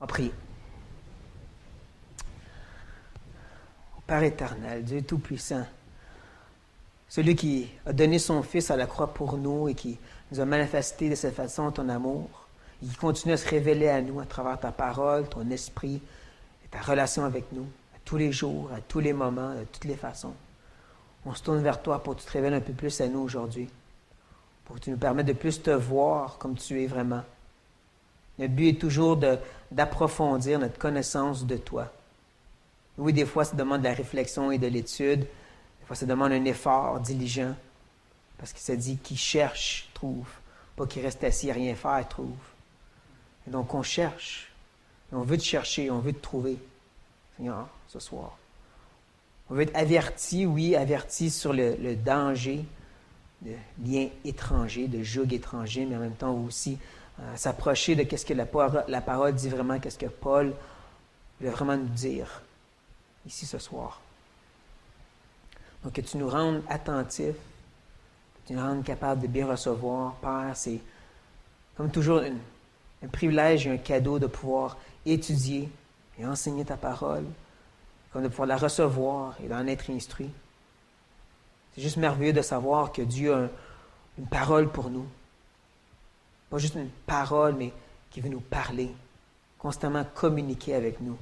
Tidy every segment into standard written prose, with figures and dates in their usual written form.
On prie. Père éternel, Dieu Tout-Puissant, celui qui a donné son Fils à la croix pour nous et qui nous a manifesté de cette façon ton amour, et qui continue à se révéler à nous à travers ta parole, ton esprit et ta relation avec nous, à tous les jours, à tous les moments, de toutes les façons. On se tourne vers toi pour que tu te révèles un peu plus à nous aujourd'hui, pour que tu nous permettes de plus te voir comme tu es vraiment. Notre but est toujours d'approfondir notre connaissance de toi. Oui, des fois, ça demande de la réflexion et de l'étude. Des fois, ça demande un effort diligent. Parce que ça dit qui cherche, trouve. Pas qui reste assis à rien faire, trouve. Et donc, on cherche. Et on veut te chercher, on veut te trouver, Seigneur, ce soir. On veut être averti, oui, averti sur le danger de liens étrangers, de joug étrangers, mais en même temps aussi s'approcher de ce que la parole dit vraiment, qu'est-ce que Paul veut vraiment nous dire ici ce soir. Donc, que tu nous rendes attentifs, que tu nous rendes capables de bien recevoir. Père, c'est comme toujours un privilège et un cadeau de pouvoir étudier et enseigner ta parole, comme de pouvoir la recevoir et d'en être instruit. C'est juste merveilleux de savoir que Dieu a une parole pour nous. Pas juste une parole, mais qui veut nous parler, constamment communiquer avec nous.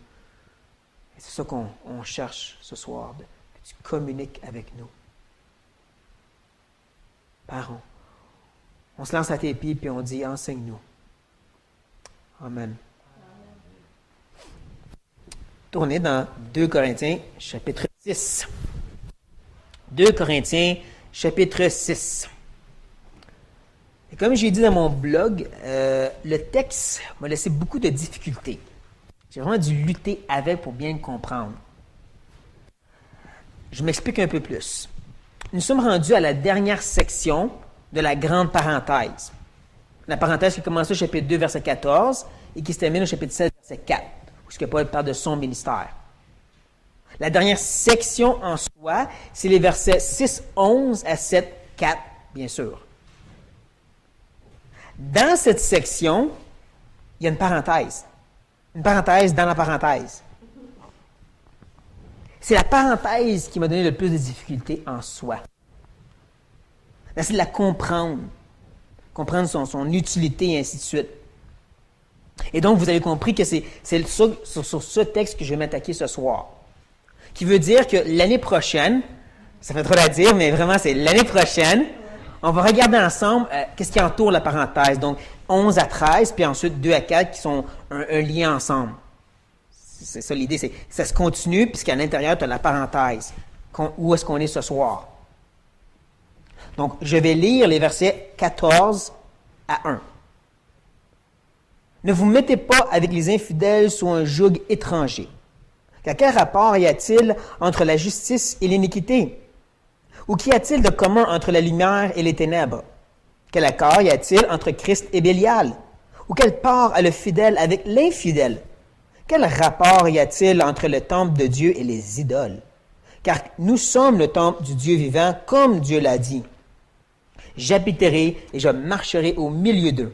Et c'est ça qu'on cherche ce soir, que tu communiques avec nous. Père, on se lance à tes pieds et on dit, enseigne-nous. Amen. Tournez dans 2 Corinthiens, chapitre 6. 2 Corinthiens, chapitre 6. Et comme j'ai dit dans mon blog, le texte m'a laissé beaucoup de difficultés. J'ai vraiment dû lutter avec pour bien le comprendre. Je m'explique un peu plus. Nous sommes rendus à la dernière section de la grande parenthèse. La parenthèse qui commence au chapitre 2, verset 14 et qui se termine au chapitre 16, verset 4, où Paul parle de son ministère. La dernière section en soi, c'est les versets 6, 11 à 7, 4, bien sûr. Dans cette section, il y a une parenthèse. Une parenthèse dans la parenthèse. C'est la parenthèse qui m'a donné le plus de difficultés en soi. C'est de la comprendre. Comprendre son utilité et ainsi de suite. Et donc, vous avez compris que c'est sur ce texte que je vais m'attaquer ce soir. Qui veut dire que l'année prochaine, ça fait trop à dire, mais vraiment, c'est l'année prochaine, on va regarder ensemble qu'est-ce qui entoure la parenthèse. Donc, 11 à 13, puis ensuite 2 à 4 qui sont un lien ensemble. C'est ça l'idée, c'est ça se continue, puisqu'à l'intérieur, tu as la parenthèse. Où est-ce qu'on est ce soir? Donc, je vais lire les versets 14 à 1. Ne vous mettez pas avec les infidèles sous un joug étranger. Car quel rapport y a-t-il entre la justice et l'iniquité? Ou qu'y a-t-il de commun entre la lumière et les ténèbres? Quel accord y a-t-il entre Christ et Bélial? Ou quelle part a le fidèle avec l'infidèle? Quel rapport y a-t-il entre le temple de Dieu et les idoles? Car nous sommes le temple du Dieu vivant, comme Dieu l'a dit. J'habiterai et je marcherai au milieu d'eux.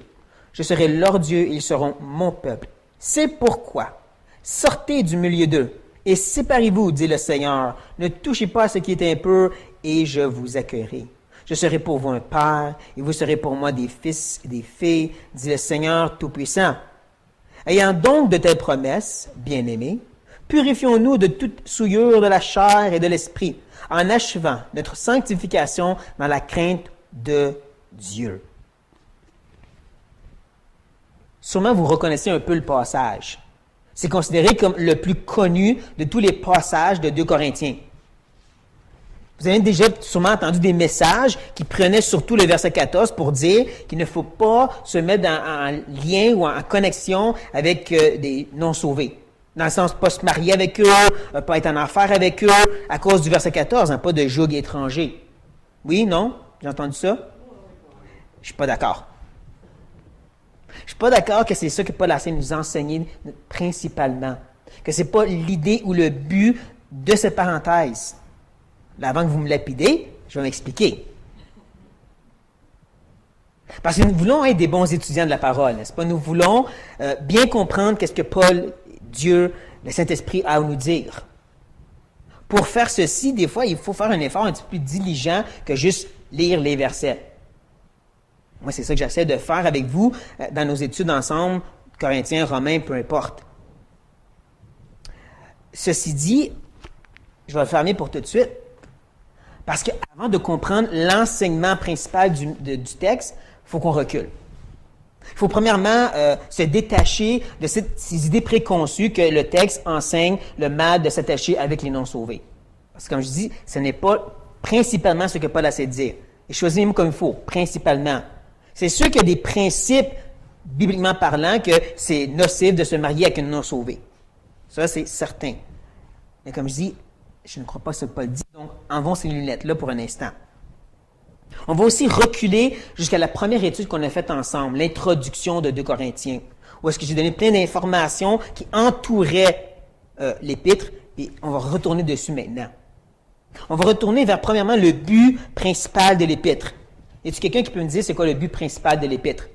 Je serai leur Dieu et ils seront mon peuple. C'est pourquoi, sortez du milieu d'eux et séparez-vous, dit le Seigneur. Ne touchez pas à ce qui est impur et je vous accueillerai. Je serai pour vous un père et vous serez pour moi des fils et des filles, dit le Seigneur Tout-Puissant. Ayant donc de telles promesses, bien-aimés, purifions-nous de toute souillure de la chair et de l'esprit, en achevant notre sanctification dans la crainte de Dieu. Sûrement, vous reconnaissez un peu le passage. C'est considéré comme le plus connu de tous les passages de 2 Corinthiens. Vous avez déjà sûrement entendu des messages qui prenaient surtout le verset 14 pour dire qu'il ne faut pas se mettre en lien ou en connexion avec des non-sauvés. Dans le sens, pas se marier avec eux, pas être en affaire avec eux, à cause du verset 14, pas de joug étranger. Oui, non? J'ai entendu ça? Je suis pas d'accord. Je suis pas d'accord que c'est ça que Paul a essayé de nous enseigner principalement. Que c'est pas l'idée ou le but de cette parenthèse. Là, avant que vous me lapidez, je vais m'expliquer. Parce que nous voulons être des bons étudiants de la parole, n'est-ce pas? Nous voulons bien comprendre qu'est-ce que Paul, Dieu, le Saint-Esprit a à nous dire. Pour faire ceci, des fois, il faut faire un effort un petit peu plus diligent que juste lire les versets. Moi, c'est ça que j'essaie de faire avec vous dans nos études ensemble, Corinthiens, Romains, peu importe. Ceci dit, je vais le fermer pour tout de suite, parce qu'avant de comprendre l'enseignement principal du texte, il faut qu'on recule. Il faut premièrement se détacher de ces idées préconçues que le texte enseigne le mal de s'attacher avec les non-sauvés. Parce que comme je dis, ce n'est pas principalement ce que Paul a essayé de dire. Et choisissez les mots comme il faut, principalement. C'est sûr qu'il y a des principes, bibliquement parlant, que c'est nocif de se marier avec une non-sauvée. Ça, c'est certain. Mais comme je dis, je ne crois pas ce que Paul dit, donc enlevons ces lunettes-là pour un instant. On va aussi reculer jusqu'à la première étude qu'on a faite ensemble, l'introduction de 2 Corinthiens, où est-ce que j'ai donné plein d'informations qui entouraient l'épître, et on va retourner dessus maintenant. On va retourner vers, premièrement, le but principal de l'épître. Y a-t-il quelqu'un qui peut me dire c'est quoi le but principal de l'épître?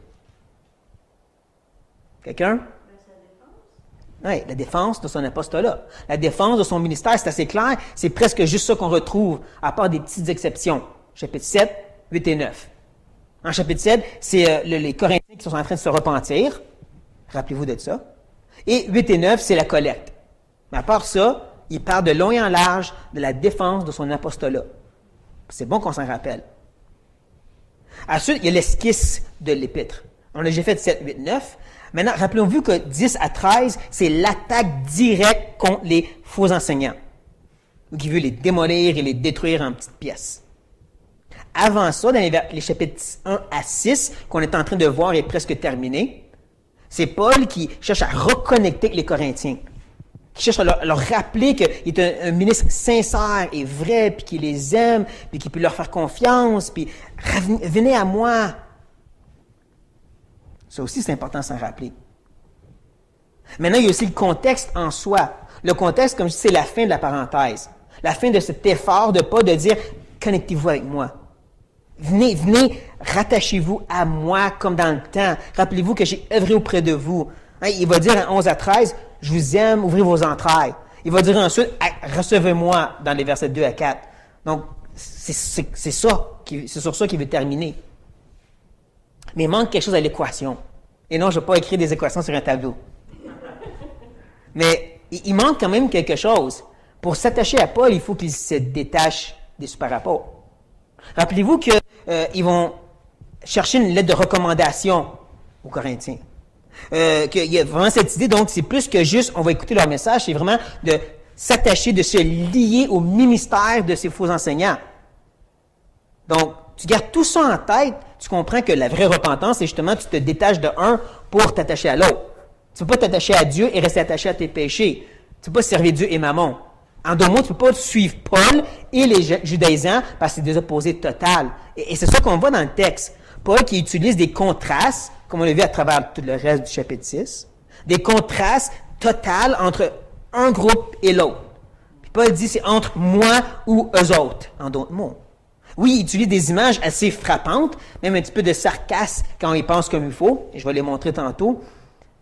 Quelqu'un? Oui, la défense de son apostolat. La défense de son ministère, c'est assez clair. C'est presque juste ça qu'on retrouve, à part des petites exceptions. Chapitre 7, 8 et 9. En chapitre 7, c'est les Corinthiens qui sont en train de se repentir. Rappelez-vous de ça. Et 8 et 9, c'est la collecte. Mais à part ça, il parle de long et en large de la défense de son apostolat. C'est bon qu'on s'en rappelle. Ensuite, il y a l'esquisse de l'épître. On a déjà fait 7, 8, 9. Maintenant, rappelons-vous que 10 à 13, c'est l'attaque directe contre les faux enseignants, qui veut les démolir et les détruire en petites pièces. Avant ça, dans les chapitres 1 à 6, qu'on est en train de voir et presque terminé, c'est Paul qui cherche à reconnecter avec les Corinthiens, qui cherche à leur rappeler qu'il est un ministre sincère et vrai, puis qu'il les aime, puis qu'il peut leur faire confiance, puis venez à moi. Ça aussi, c'est important de s'en rappeler. Maintenant, il y a aussi le contexte en soi. Le contexte, comme je dis, c'est la fin de la parenthèse. La fin de cet effort de pas de dire « connectez-vous avec moi ». Venez, rattachez-vous à moi comme dans le temps. Rappelez-vous que j'ai œuvré auprès de vous. Hein, il va dire en 11 à 13, « Je vous aime, ouvrez vos entrailles ». Il va dire ensuite, « Recevez-moi » dans les versets 2 à 4. Donc, c'est sur ça qu'il veut terminer. Mais il manque quelque chose à l'équation. Et non, je ne vais pas écrire des équations sur un tableau. Mais il manque quand même quelque chose. Pour s'attacher à Paul, il faut qu'il se détache des super-apôtres. Rappelez-vous qu'ils vont chercher une lettre de recommandation aux Corinthiens. Qu'il y a vraiment cette idée, donc c'est plus que juste, on va écouter leur message, c'est vraiment de s'attacher, de se lier au ministère de ces faux enseignants. Donc, tu gardes tout ça en tête, tu comprends que la vraie repentance, c'est justement tu te détaches de un pour t'attacher à l'autre. Tu ne peux pas t'attacher à Dieu et rester attaché à tes péchés. Tu ne peux pas servir Dieu et Mammon. En d'autres mots, tu ne peux pas suivre Paul et les judaïsants parce que c'est des opposés totales. Et c'est ça qu'on voit dans le texte. Paul qui utilise des contrastes, comme on l'a vu à travers tout le reste du chapitre 6, des contrastes totales entre un groupe et l'autre. Puis Paul dit c'est entre moi ou eux autres, en d'autres mots. Oui, il utilise des images assez frappantes, même un petit peu de sarcasme quand il pense comme il faut, et je vais les montrer tantôt.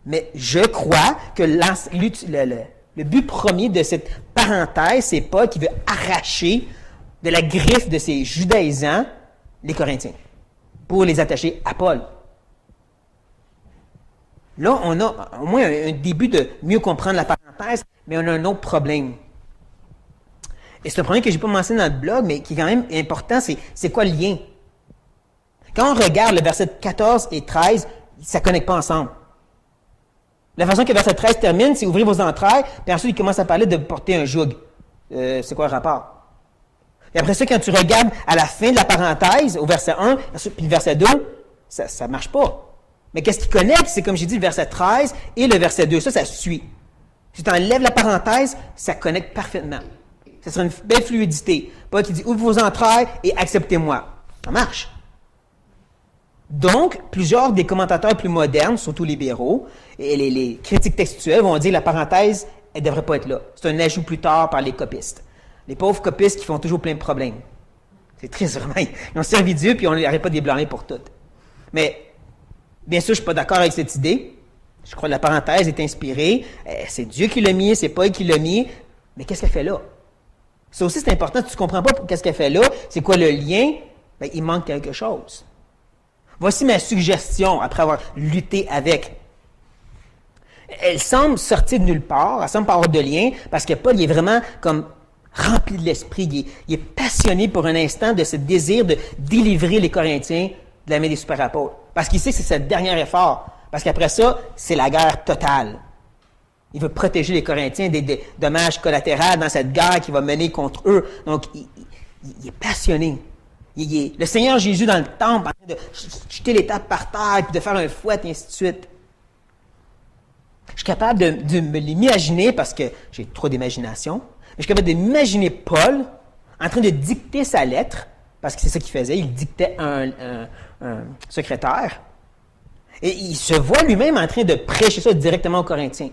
Mais je crois que le but premier de cette parenthèse, c'est Paul qui veut arracher de la griffe de ces judaïsants les Corinthiens, pour les attacher à Paul. Là, on a au moins un début de mieux comprendre la parenthèse, mais on a un autre problème. Et c'est un problème que je n'ai pas mentionné dans le blog, mais qui est quand même important, c'est quoi le lien? Quand on regarde le verset 14 et 13, ça ne connecte pas ensemble. La façon que le verset 13 termine, c'est ouvrir vos entrailles, puis ensuite il commence à parler de porter un joug. C'est quoi le rapport? Et après ça, quand tu regardes à la fin de la parenthèse, au verset 1, puis le verset 2, ça ne marche pas. Mais qu'est-ce qui connecte? C'est comme j'ai dit, le verset 13 et le verset 2. Ça suit. Si tu enlèves la parenthèse, ça connecte parfaitement. Ça sera une belle fluidité. Paul qui dit, ouvrez vos entrailles et acceptez-moi. Ça marche. Donc, plusieurs des commentateurs plus modernes, surtout libéraux, et les critiques textuelles vont dire que la parenthèse, elle ne devrait pas être là. C'est un ajout plus tard par les copistes. Les pauvres copistes qui font toujours plein de problèmes. C'est triste, vraiment. Ils ont servi Dieu, puis on n'arrête pas de les blâmer pour tout. Mais, bien sûr, je ne suis pas d'accord avec cette idée. Je crois que la parenthèse est inspirée. C'est Dieu qui l'a mis, c'est Paul qui l'a mis. Mais qu'est-ce qu'elle fait là? Ça aussi, c'est important. Si tu ne comprends pas qu'est-ce qu'elle fait là, c'est quoi le lien? Bien, il manque quelque chose. Voici ma suggestion après avoir lutté avec. Elle semble sortir de nulle part, elle semble pas avoir de lien, parce que Paul il est vraiment comme rempli de l'esprit, il est passionné pour un instant de ce désir de délivrer les Corinthiens de la main des super-apôtres. Parce qu'il sait que c'est ce dernier effort. Parce qu'après ça, c'est la guerre totale. Il veut protéger les Corinthiens des dommages collatéraux dans cette guerre qu'il va mener contre eux. Donc, il est passionné. Le Seigneur Jésus dans le temple, en train de jeter les tables par terre, puis de faire un fouet, et ainsi de suite. Je suis capable de me l'imaginer parce que j'ai trop d'imagination. Mais je suis capable de m'imaginer Paul en train de dicter sa lettre, parce que c'est ça qu'il faisait, il dictait un secrétaire. Et il se voit lui-même en train de prêcher ça directement aux Corinthiens.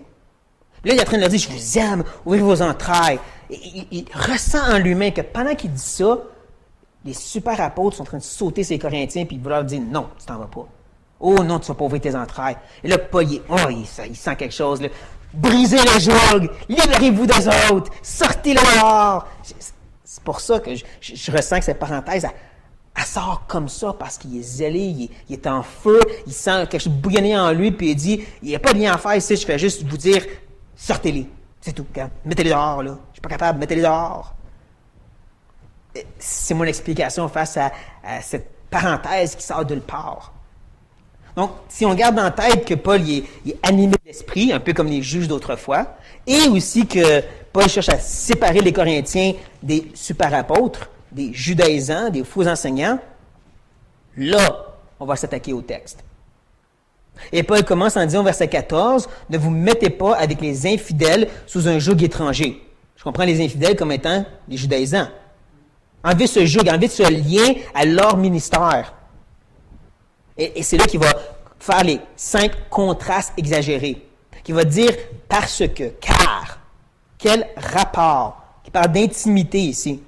Là, il est en train de leur dire, je vous aime, ouvrez vos entrailles. Et il ressent en lui-même que pendant qu'il dit ça, les super apôtres sont en train de sauter ces Corinthiens, puis il leur dire, non, tu t'en vas pas. Oh non, tu ne vas pas ouvrir tes entrailles. Et là, Paul, il sent quelque chose. Là. Brisez le joug, libérez-vous des autres, sortez le dehors. C'est pour ça que je ressens que cette parenthèse, elle sort comme ça, parce qu'il est zélé, il est en feu, il sent quelque chose bouillonner en lui, puis il dit, il n'y a pas de lien à faire ici, je fais juste vous dire, sortez-les. C'est tout. Mettez-les dehors, là. Je ne suis pas capable, mettez-les dehors. C'est mon explication face à cette parenthèse qui sort de nulle part. Donc, si on garde en tête que Paul il est animé d'esprit, un peu comme les juges d'autrefois, et aussi que Paul cherche à séparer les Corinthiens des super-apôtres, des judaïsants, des faux enseignants, là, on va s'attaquer au texte. Et Paul commence en disant au verset 14, « Ne vous mettez pas avec les infidèles sous un joug étranger. » Je comprends les infidèles comme étant les judaïsants. Enlevez ce joug, enlevez ce lien à leur ministère. Et c'est là qu'il va faire les 5 contrastes exagérés. Qu'il va dire « parce que »,« car ». Quel rapport? Il parle d'intimité ici.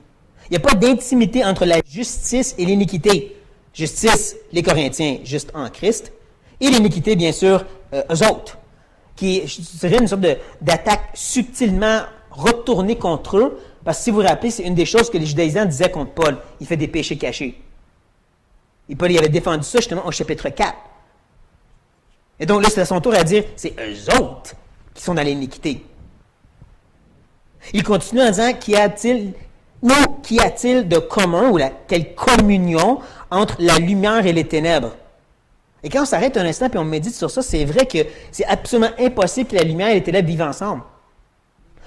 Il n'y a pas d'intimité entre la justice et l'iniquité. Justice, les Corinthiens, juste en Christ. Et l'iniquité, bien sûr, eux autres. Qui serait une sorte d'attaque subtilement retournée contre eux. Parce que si vous vous rappelez, c'est une des choses que les judaïsants disaient contre Paul. Il fait des péchés cachés. Et Paul il avait défendu ça justement au chapitre 4. Et donc là, c'est à son tour à dire, c'est eux autres qui sont dans l'iniquité. Il continue en disant, qu'y a-t-il de commun, ou quelle communion entre la lumière et les ténèbres? Et quand on s'arrête un instant et on médite sur ça, c'est vrai que c'est absolument impossible que la lumière et les ténèbres vivent ensemble.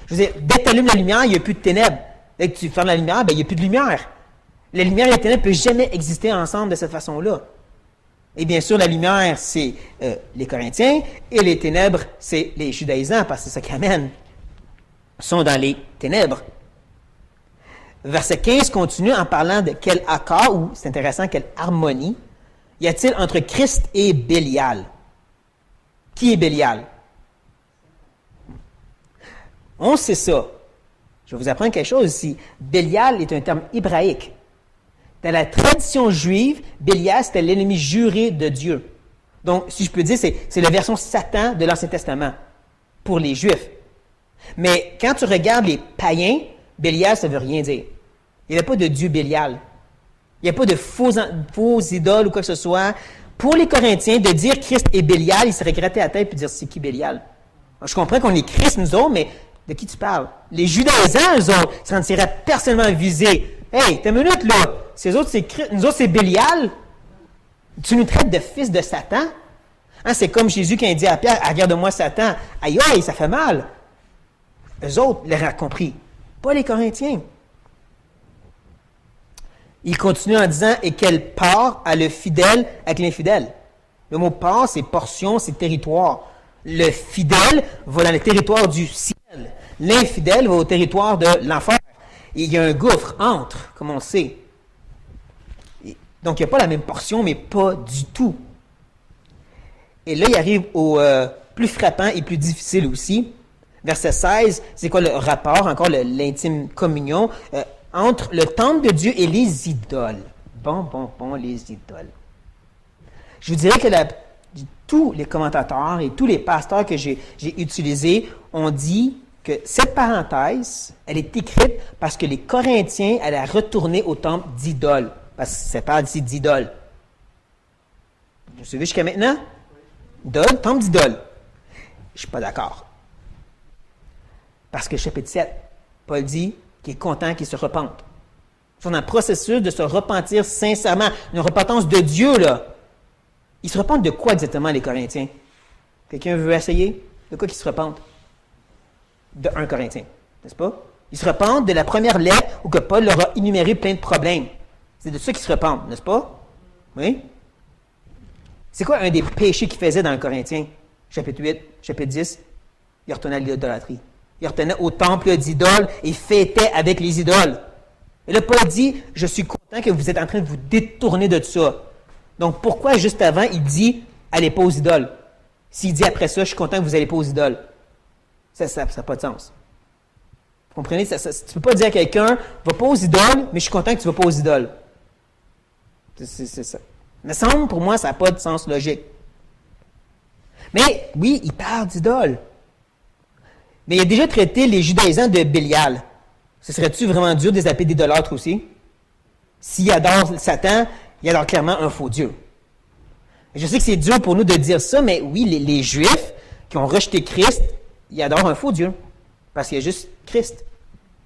Je veux dire, dès que tu allumes la lumière, il n'y a plus de ténèbres. Dès que tu fermes la lumière, il n'y a plus de lumière. La lumière et les ténèbres ne peuvent jamais exister ensemble de cette façon-là. Et bien sûr, la lumière, c'est les Corinthiens, et les ténèbres, c'est les judaïsants, parce que c'est ça qui amène. Ils sont dans les ténèbres. Verset 15 continue en parlant de quel accord, ou c'est intéressant, quelle harmonie, y a-t-il entre Christ et Bélial? Qui est Bélial? On sait ça. Je vais vous apprendre quelque chose ici. Bélial est un terme hébraïque. Dans la tradition juive, Bélial, c'était l'ennemi juré de Dieu. Donc, si je peux dire, c'est la version Satan de l'Ancien Testament pour les Juifs. Mais quand tu regardes les païens, Bélial, ça ne veut rien dire. Il n'y avait pas de Dieu Bélial. Il n'y a pas de faux idoles ou quoi que ce soit. Pour les Corinthiens, de dire Christ et Bélial, ils seraient grattés à la tête et dire c'est qui Bélial? Alors, je comprends qu'on est Christ, nous autres, mais de qui tu parles? Les judaïsants, eux autres, se sentiraient personnellement visés. Hey, t'as une minute, là. Ces autres, c'est Christ, nous autres, c'est Bélial. Tu nous traites de fils de Satan? Hein, c'est comme Jésus qui a dit à Pierre, regarde-moi Satan. Aïe, aïe, ça fait mal. Eux autres l'auraient compris. Pas les Corinthiens. Il continue en disant, et quelle part a le fidèle avec l'infidèle? Le mot part, c'est portion, c'est territoire. Le fidèle va dans le territoire du ciel. L'infidèle va au territoire de l'enfer. Et il y a un gouffre entre, comme on sait. Donc, il n'y a pas la même portion, mais pas du tout. Et là, il arrive au plus frappant et plus difficile aussi. Verset 16, c'est quoi le rapport, encore l'intime communion, entre le temple de Dieu et les idoles. Bon, les idoles. Je vous dirais que tous les commentateurs et tous les pasteurs que j'ai utilisés ont dit que cette parenthèse, elle est écrite parce que les Corinthiens allaient retourner au temple d'idoles. Parce que ça parle ici d'idoles. Vous suivez jusqu'à maintenant? Idole, temple d'idole. Je ne suis pas d'accord. Parce que chapitre 7, Paul dit qu'il est content qu'ils se repentent. Ils sont dans le processus de se repentir sincèrement. Une repentance de Dieu, là. Ils se repentent de quoi exactement, les Corinthiens? Quelqu'un veut essayer? De quoi qu'ils se repentent? De 1 Corinthien, n'est-ce pas? Ils se repentent de la première lettre où que Paul leur a énuméré plein de problèmes. C'est de ça qu'ils se repentent, n'est-ce pas? Oui? C'est quoi un des péchés qu'ils faisaient dans le Corinthien? Chapitre 8, chapitre 10, il retournait à l'idolâtrie. Il retournait au temple d'idoles et fêtait avec les idoles. Et là, Paul dit, je suis content que vous êtes en train de vous détourner de ça. Donc, pourquoi juste avant, il dit, allez pas aux idoles? S'il dit après ça, je suis content que vous n'allez pas aux idoles. Ça n'a pas de sens. Vous comprenez? Tu ne peux pas dire à quelqu'un, va pas aux idoles, mais je suis content que tu ne vas pas aux idoles. C'est ça. Mais semble, pour moi, ça n'a pas de sens logique. Mais, oui, il parle d'idoles. Mais il a déjà traité les judaïsants de Bélial. Ce serait-tu vraiment dur de les appeler d'idolâtres aussi? S'ils adorent Satan, ils adorent clairement un faux Dieu. Je sais que c'est dur pour nous de dire ça, mais oui, les Juifs qui ont rejeté Christ, ils adorent un faux Dieu. Parce qu'il y a juste Christ.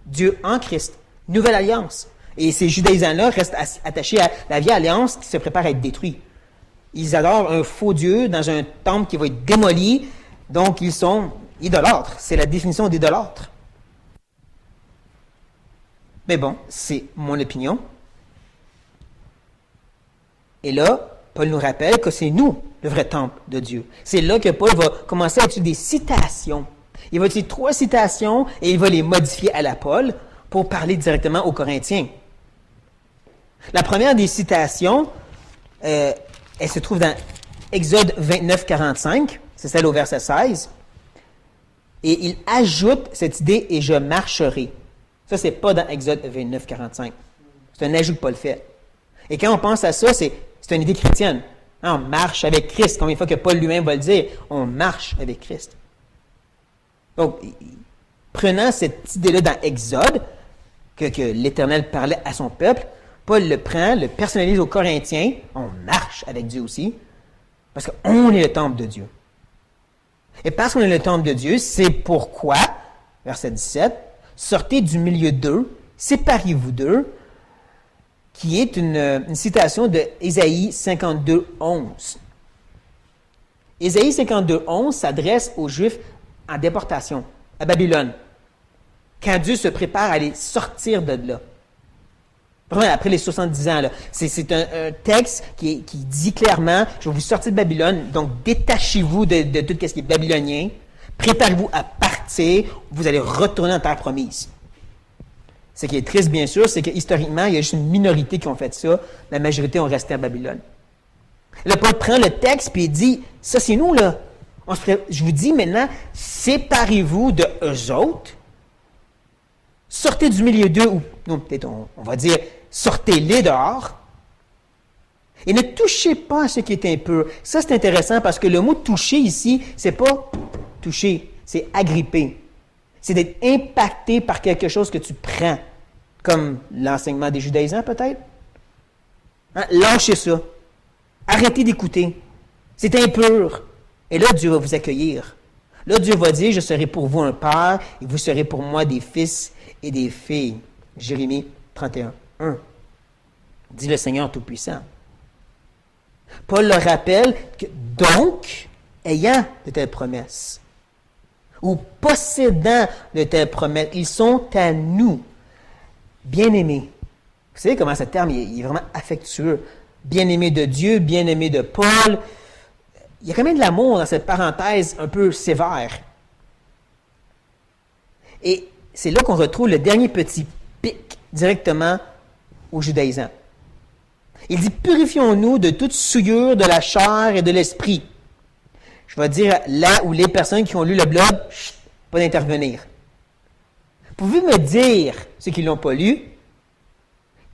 Dieu en Christ. Nouvelle alliance. Et ces judaïsants-là restent attachés à la vieille alliance qui se prépare à être détruite. Ils adorent un faux Dieu dans un temple qui va être démoli. Donc, ils sont idolâtres. C'est la définition d'idolâtre. Mais bon, c'est mon opinion. Et là, Paul nous rappelle que c'est nous, le vrai temple de Dieu. C'est là que Paul va commencer à utiliser des citations. Il va utiliser 3 citations et il va les modifier à la Paul pour parler directement aux Corinthiens. La première des citations, elle se trouve dans Exode 29, 45. C'est celle au verset 16. Et il ajoute cette idée « et je marcherai ». Ça, c'est pas dans Exode 29, 45. C'est un ajout que Paul fait. Et quand on pense à ça, c'est une idée chrétienne. On marche avec Christ. Combien de fois que Paul lui-même va le dire? On marche avec Christ. Donc, prenant cette idée-là dans Exode, que l'Éternel parlait à son peuple, Paul le prend, le personnalise aux Corinthiens. On marche avec Dieu aussi, parce qu'on est le temple de Dieu. Et parce qu'on est le temple de Dieu, c'est pourquoi, verset 17, sortez du milieu d'eux, séparez-vous d'eux, qui est une citation de Ésaïe 52, 11. Ésaïe 52, 11 s'adresse aux Juifs en déportation, à Babylone, quand Dieu se prépare à les sortir de là. Vraiment, après les 70 ans, là. C'est un texte qui dit clairement, je vais vous sortir de Babylone, donc détachez-vous de tout ce qui est babylonien, préparez-vous à partir, vous allez retourner en terre promise. Ce qui est triste, bien sûr, c'est que historiquement, il y a juste une minorité qui ont fait ça, la majorité ont resté à Babylone. Là, Paul prend le texte et il dit, ça c'est nous, là. Je vous dis maintenant, séparez-vous de eux autres, sortez du milieu d'eux, ou non, peut-être on va dire, sortez-les dehors, et ne touchez pas à ce qui est impur. Ça, c'est intéressant parce que le mot toucher ici, c'est pas toucher, c'est agripper. C'est d'être impacté par quelque chose que tu prends, comme l'enseignement des judaïsants peut-être. Hein? Lâchez ça. Arrêtez d'écouter. C'est impur. Et là, Dieu va vous accueillir. Là, Dieu va dire, je serai pour vous un père, et vous serez pour moi des fils et des filles. Jérémie 31, 1. Dit le Seigneur Tout-Puissant. Paul leur rappelle que, donc, ayant de telles promesses, ou possédant de telles promesses, ils sont à nous, bien-aimés. Vous savez comment ce terme il est vraiment affectueux. Bien-aimé de Dieu, bien-aimé de Paul. Il y a quand même de l'amour dans cette parenthèse un peu sévère. Et c'est là qu'on retrouve le dernier petit pic directement aux judaïsants. Il dit, purifions-nous de toute souillure de la chair et de l'esprit. Je vais dire là où les personnes qui ont lu le blog, pas d'intervenir. Pouvez-vous me dire, ceux qui ne l'ont pas lu,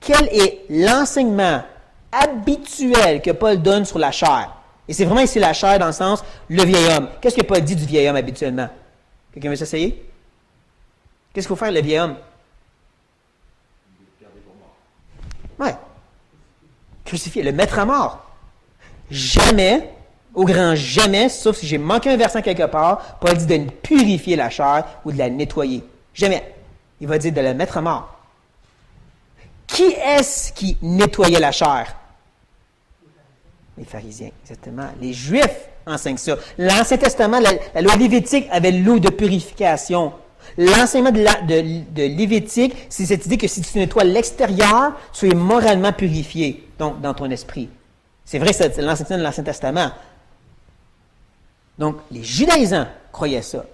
quel est l'enseignement habituel que Paul donne sur la chair? Et c'est vraiment ici la chair dans le sens, le vieil homme. Qu'est-ce que Paul dit du vieil homme habituellement? Quelqu'un veut s'essayer? Qu'est-ce qu'il faut faire, le vieil homme? Ouais. Crucifier, le mettre à mort. Jamais, au grand jamais, sauf si j'ai manqué un verset quelque part, Paul dit de purifier la chair ou de la nettoyer. Jamais. Il va dire de la mettre à mort. Qui est-ce qui nettoyait la chair? Les pharisiens, exactement. Les Juifs enseignent ça. L'Ancien Testament, la loi lévitique avait l'eau de purification. L'enseignement de Lévitique, c'est cette idée que si tu nettoies l'extérieur, tu es moralement purifié, donc dans ton esprit. C'est vrai, c'est l'enseignement de l'Ancien Testament. Donc, les judaïsants croyaient ça.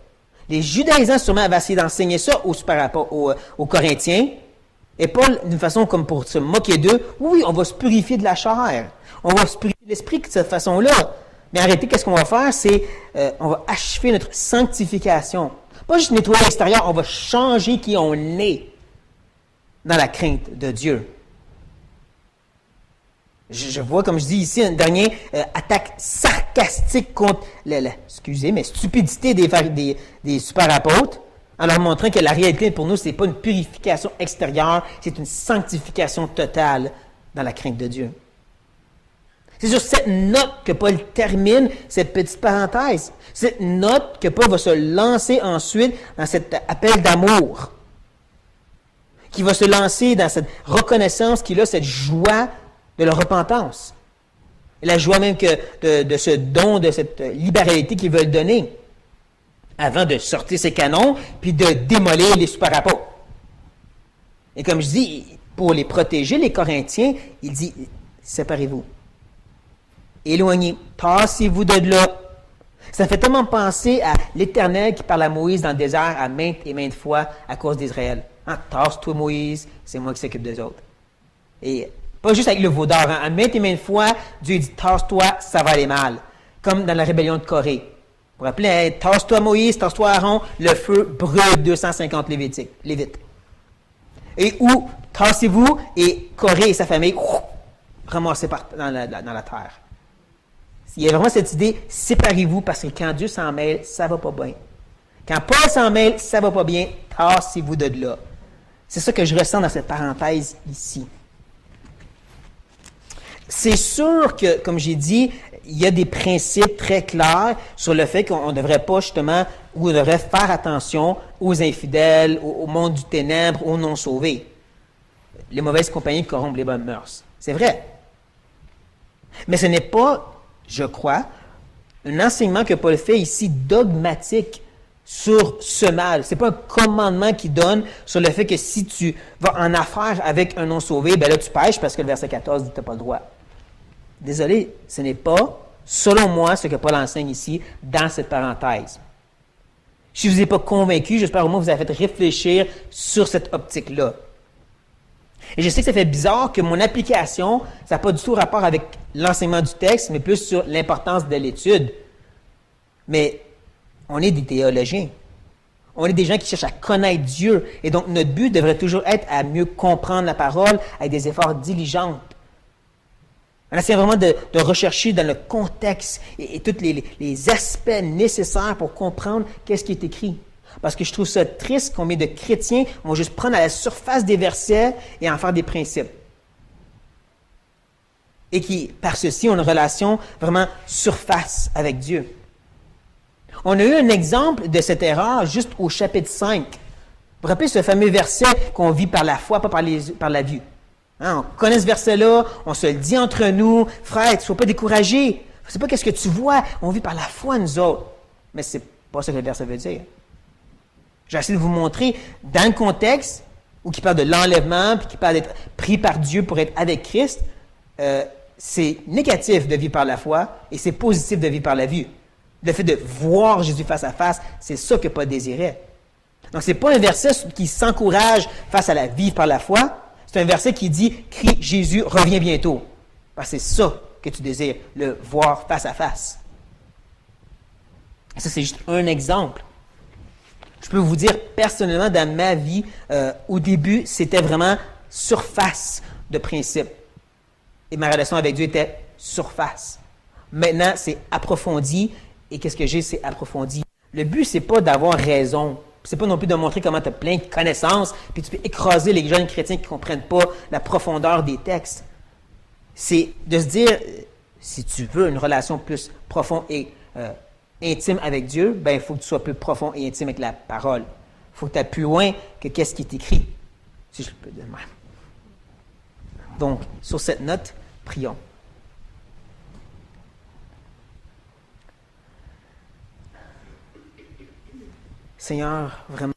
Les judaïsants, sûrement, avaient essayé d'enseigner ça par rapport aux Corinthiens. Et Paul, d'une façon comme pour se moquer d'eux, oui, on va se purifier de la chair. On va se purifier de l'esprit de cette façon-là. Mais arrêtez, qu'est-ce qu'on va faire? C'est, on va achever notre sanctification. Pas juste nettoyer l'extérieur, on va changer qui on est dans la crainte de Dieu. Je vois, comme je dis ici, une dernière attaque sarcastique contre stupidité des super apôtres, en leur montrant que la réalité pour nous, ce n'est pas une purification extérieure, c'est une sanctification totale dans la crainte de Dieu. C'est sur cette note que Paul termine cette petite parenthèse. Cette note que Paul va se lancer ensuite dans cet appel d'amour. Qui va se lancer dans cette reconnaissance qu'il a, cette joie de la repentance. Et la joie même de ce don, de cette libéralité qu'il veut donner. Avant de sortir ses canons, puis de démolir les super apôtres. Et comme je dis, pour les protéger, les Corinthiens, il dit, séparez-vous. Éloignez, tassez-vous de là. Ça fait tellement penser à l'Éternel qui parle à Moïse dans le désert à maintes et maintes fois à cause d'Israël. Tasse-toi Moïse, c'est moi qui s'occupe des autres. Et pas juste avec le veau d'or. À maintes et maintes fois, Dieu dit, tasse-toi, ça va aller mal. Comme dans la rébellion de Corée. Vous vous rappelez, tasse-toi Moïse, tasse-toi Aaron, le feu brûle 250 Lévites. Et où, tassez-vous, et Corée et sa famille, ramassés dans la terre. Il y a vraiment cette idée, séparez-vous, parce que quand Dieu s'en mêle, ça ne va pas bien. Quand Paul s'en mêle, ça ne va pas bien, tassez-vous de là. C'est ça que je ressens dans cette parenthèse ici. C'est sûr que, comme j'ai dit, il y a des principes très clairs sur le fait qu'on ne devrait pas justement, ou on devrait faire attention aux infidèles, au monde du ténèbre, aux non-sauvés. Les mauvaises compagnies corrompent les bonnes mœurs. C'est vrai. Mais ce n'est pas, je crois, un enseignement que Paul fait ici dogmatique sur ce mal. Ce n'est pas un commandement qu'il donne sur le fait que si tu vas en affaire avec un non-sauvé, ben là tu pêches parce que le verset 14 dit que tu n'as pas le droit. Désolé, ce n'est pas, selon moi, ce que Paul enseigne ici dans cette parenthèse. Si je ne vous ai pas convaincu, j'espère au moins que vous avez fait réfléchir sur cette optique-là. Et je sais que ça fait bizarre que mon application, ça n'a pas du tout rapport avec l'enseignement du texte, mais plus sur l'importance de l'étude. Mais on est des théologiens. On est des gens qui cherchent à connaître Dieu. Et donc, notre but devrait toujours être à mieux comprendre la parole avec des efforts diligents. On essaie vraiment de rechercher dans le contexte et tous les aspects nécessaires pour comprendre qu'est-ce qui est écrit. Parce que je trouve ça triste combien de chrétiens vont juste prendre à la surface des versets et en faire des principes. Et qui, par ceci, ont une relation vraiment surface avec Dieu. On a eu un exemple de cette erreur juste au chapitre 5. Vous vous rappelez ce fameux verset qu'on vit par la foi, pas par la vue. Hein, on connaît ce verset-là, on se le dit entre nous. Frère, tu ne sois pas découragé. Je ne sais pas qu'est-ce que tu vois. On vit par la foi, nous autres. Mais ce n'est pas ça que le verset veut dire. J'ai essayé de vous montrer, dans le contexte, où il parle de l'enlèvement, puis qui parle d'être pris par Dieu pour être avec Christ, c'est négatif de vivre par la foi, et c'est positif de vivre par la vue. Le fait de voir Jésus face à face, c'est ça que Paul désirait. Donc, ce n'est pas un verset qui s'encourage face à la vie par la foi, c'est un verset qui dit « Crie Jésus, reviens bientôt ». Parce que c'est ça que tu désires, le voir face à face. Et ça, c'est juste un exemple. Je peux vous dire, personnellement, dans ma vie, au début, c'était vraiment surface de principe. Et ma relation avec Dieu était surface. Maintenant, c'est approfondi. Et qu'est-ce que j'ai? C'est approfondi. Le but, c'est pas d'avoir raison. C'est pas non plus de montrer comment tu as plein de connaissances, puis tu peux écraser les jeunes chrétiens qui ne comprennent pas la profondeur des textes. C'est de se dire, si tu veux une relation plus profonde et intime avec Dieu, ben il faut que tu sois plus profond et intime avec la parole. Il faut que tu ailles plus loin que qu'est-ce qui est écrit. Si je peux dire même. Donc, sur cette note, prions. Seigneur, vraiment.